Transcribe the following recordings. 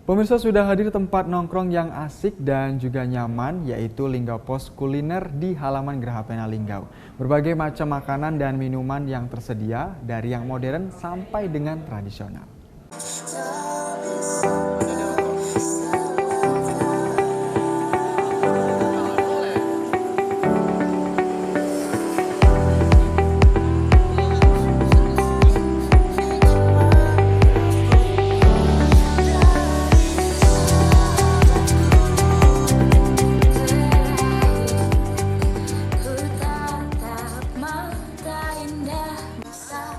Pemirsa, sudah hadir tempat nongkrong yang asik dan juga nyaman, yaitu Linggau Pos Kuliner di halaman Geraha Pena Linggau. Berbagai macam makanan dan minuman yang tersedia, dari yang modern sampai dengan tradisional.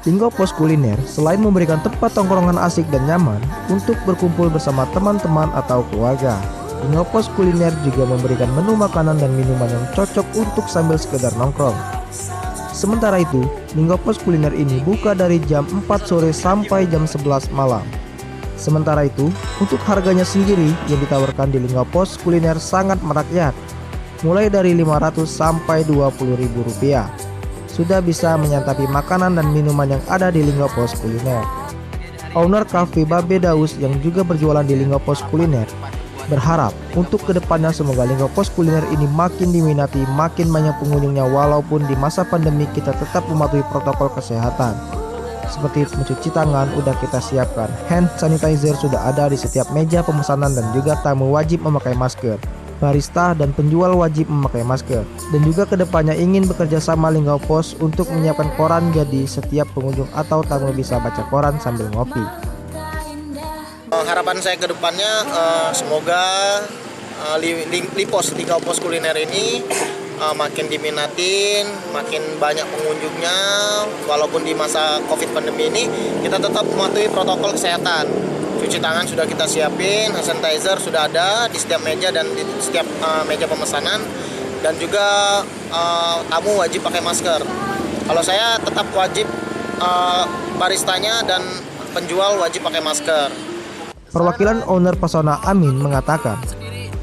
Linggau Pos Kuliner selain memberikan tempat tongkrongan asik dan nyaman untuk berkumpul bersama teman-teman atau keluarga, Linggau Pos Kuliner juga memberikan menu makanan dan minuman yang cocok untuk sambil sekedar nongkrong. Sementara itu, Linggau Pos Kuliner ini buka dari jam 4 sore sampai jam 11 malam. Sementara itu, untuk harganya sendiri yang ditawarkan di Linggau Pos Kuliner sangat merakyat, mulai dari Rp500 sampai Rp20.000. Sudah bisa menyantap makanan dan minuman yang ada di Linggau Pos Kuliner. Owner Cafe Babe Daus yang juga berjualan di Linggau Pos Kuliner berharap untuk kedepannya semoga Linggau Pos Kuliner ini makin diminati, makin banyak pengunjungnya, walaupun di masa pandemi kita tetap mematuhi protokol kesehatan. Seperti mencuci tangan udah kita siapkan, hand sanitizer sudah ada di setiap meja pemesanan, dan juga tamu wajib memakai masker. Barista dan penjual wajib memakai masker. Dan juga kedepannya ingin bekerja sama Linggau Pos untuk menyiapkan koran, jadi setiap pengunjung atau tamu bisa baca koran sambil ngopi. Harapan saya ke depannya semoga Linggau Pos Kuliner ini makin diminatin, makin banyak pengunjungnya. Walaupun di masa COVID pandemi ini kita tetap mematuhi protokol kesehatan. Cuci tangan sudah kita siapin, hand sanitizer sudah ada di setiap meja dan di setiap meja pemesanan, dan juga tamu wajib pakai masker. Kalau saya tetap wajib, baristanya dan penjual wajib pakai masker. Perwakilan owner Pesona Amin mengatakan,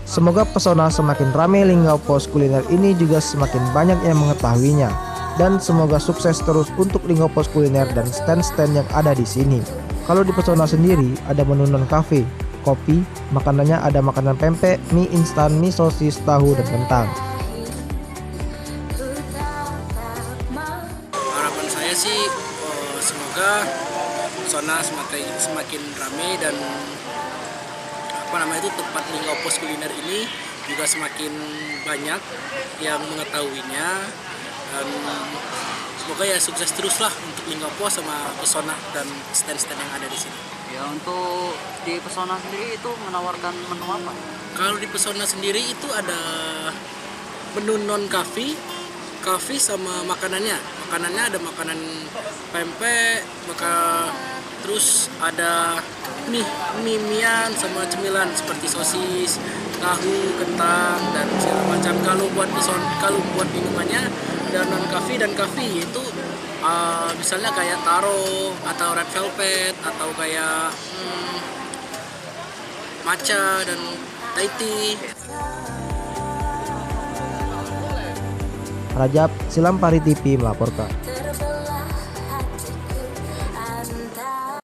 semoga Pesona semakin ramai, Linggau Pos Kuliner ini juga semakin banyak yang mengetahuinya, dan semoga sukses terus untuk Linggau Pos Kuliner dan stand-stand yang ada di sini. Kalau di Pesona sendiri ada menu non cafe, kopi, makanannya ada makanan pempek, mie instan, mie sosis, tahu, dan kentang. Harapan saya sih semoga Pesona semakin ramai, dan tempat Linggau Pos Kuliner ini juga semakin banyak yang mengetahuinya, dan semoga ya sukses terus lah untuk Linggau Pos sama Pesona dan stand-stand yang ada di sini. Ya, untuk di Pesona sendiri itu menawarkan menu apa? Kalau di Pesona sendiri itu ada menu non cafe sama makanannya. Makanannya ada makanan pempek, terus ada mie-mian sama cemilan seperti sosis, tahu, kentang, dan segala macam. Kalau buat minumannya ada non cafe dan cafe, yaitu misalnya kayak taro atau red velvet atau kayak matcha dan Thai tea. Rajab Silampari TV melaporkan.